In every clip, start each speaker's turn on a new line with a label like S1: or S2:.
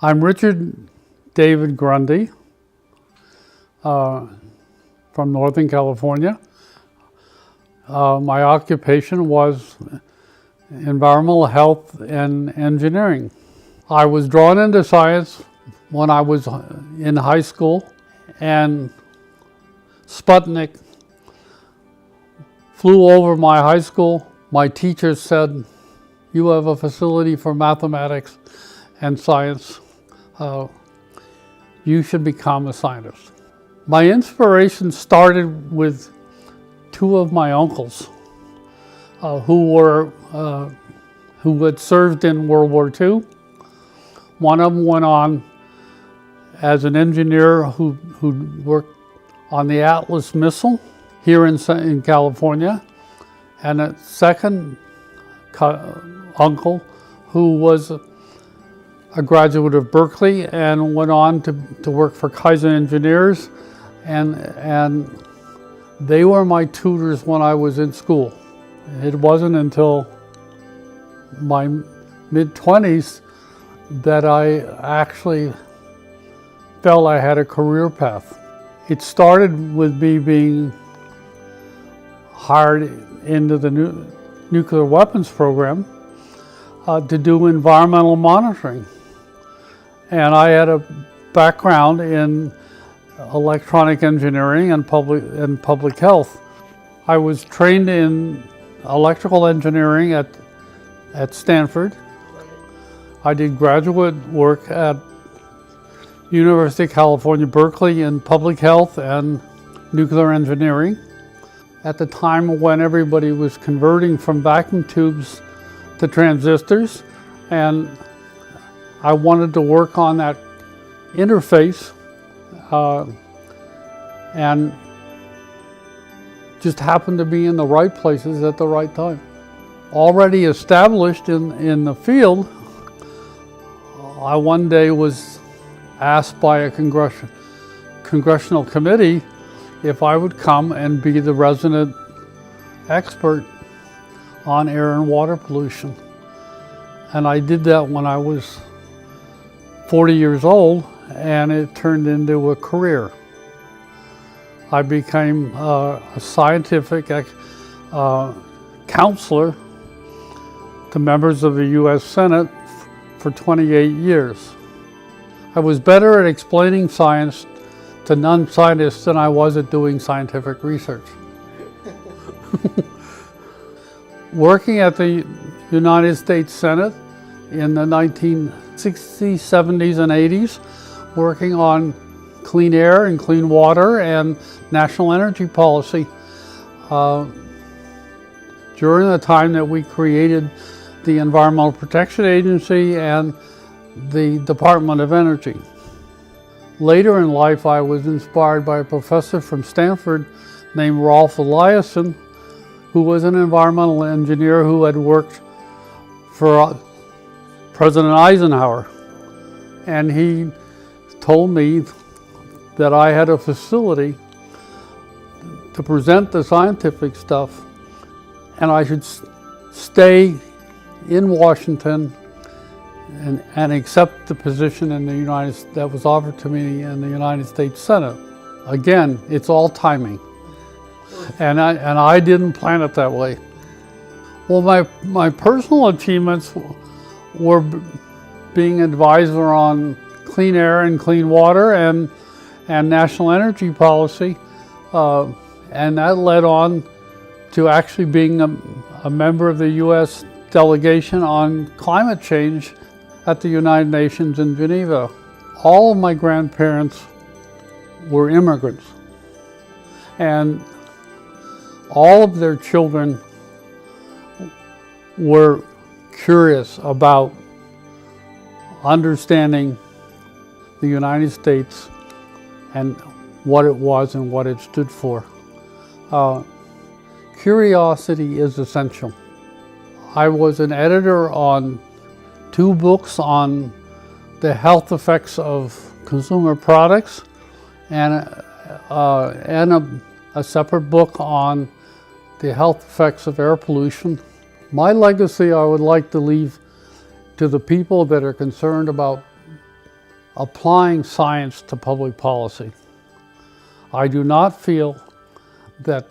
S1: I'm Richard David Grundy from Northern California. My occupation was environmental health and engineering. I was drawn into science when I was in high school, and Sputnik flew over my high school. My teacher said, "You have a facility for mathematics and science. You should become a scientist." My inspiration started with two of my uncles who had served in World War II. One of them went on as an engineer who worked on the Atlas missile here in California, and a second uncle who was a graduate of Berkeley and went on to work for Kaiser Engineers, and they were my tutors when I was in school. It wasn't until my mid-20s that I actually felt I had a career path. It started with me being hired into the nuclear weapons program to do environmental monitoring. And I had a background in electronic engineering and public health. I was trained in electrical engineering at Stanford. I did graduate work at University of California, Berkeley in public health and nuclear engineering. At the time when everybody was converting from vacuum tubes to transistors, and I wanted to work on that interface and just happened to be in the right places at the right time. Already established in the field, I one day was asked by a congressional committee if I would come and be the resident expert on air and water pollution. And I did that when I was 40 years old, and it turned into a career. I became a scientific counselor to members of the U.S. Senate for 28 years. I was better at explaining science to non-scientists than I was at doing scientific research. Working at the United States Senate in the 1960s, 70s, and 80s, working on clean air and clean water and national energy policy during the time that we created the Environmental Protection Agency and the Department of Energy. Later in life, I was inspired by a professor from Stanford named Rolf Eliasson, who was an environmental engineer who had worked for President Eisenhower. And he told me that I had a facility to present the scientific stuff, and I should stay in Washington and accept the position in that was offered to me in the United States Senate. Again, it's all timing. And I didn't plan it that way. Well, my personal achievements were being advisor on clean air and clean water and national energy policy. And that led on to actually being a member of the U.S. delegation on climate change at the United Nations in Geneva. All of my grandparents were immigrants, and all of their children were curious about understanding the United States and what it was and what it stood for. Curiosity is essential. I was an editor on 2 books on the health effects of consumer products and a separate book on the health effects of air pollution. My legacy I would like to leave to the people that are concerned about applying science to public policy. I do not feel that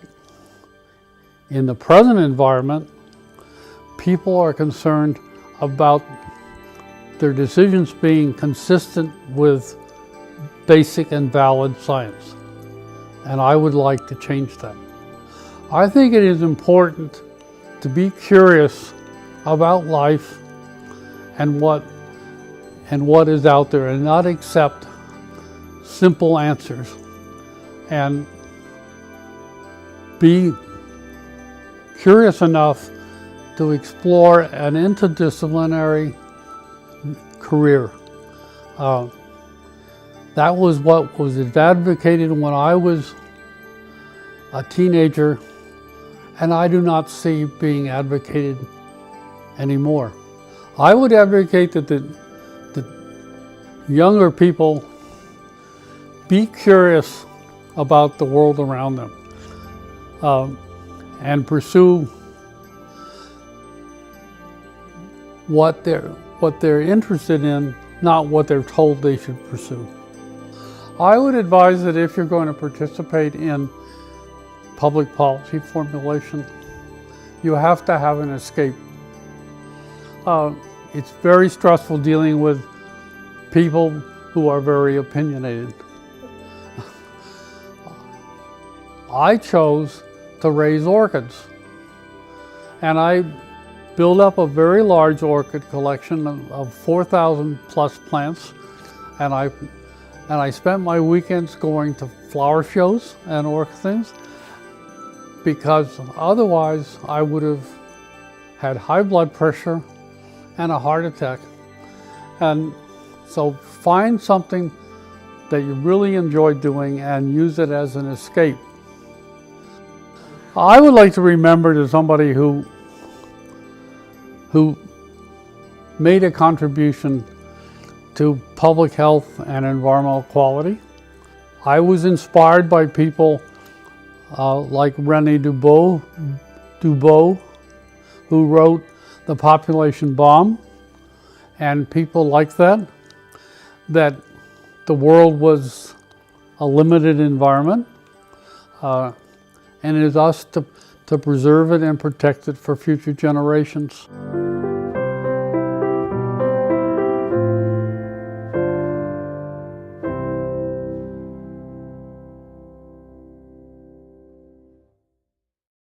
S1: in the present environment, people are concerned about their decisions being consistent with basic and valid science. And I would like to change that. I think it is important to be curious about life and what is out there, and not accept simple answers, and be curious enough to explore an interdisciplinary career. That was what was advocated when I was a teenager, and I do not see being advocated anymore. I would advocate that the younger people be curious about the world around them, and pursue what they're interested in, not what they're told they should pursue. I would advise that if you're going to participate in public policy formulation, you have to have an escape. It's very stressful dealing with people who are very opinionated. I chose to raise orchids, and I built up a very large orchid collection of 4,000 plus plants, and I spent my weekends going to flower shows and orchid things, because otherwise I would have had high blood pressure and a heart attack. And so find something that you really enjoy doing and use it as an escape. I would like to remember to somebody who made a contribution to public health and environmental quality. I was inspired by people like René Dubos, who wrote The Population Bomb, and people like that the world was a limited environment, and it is us to preserve it and protect it for future generations.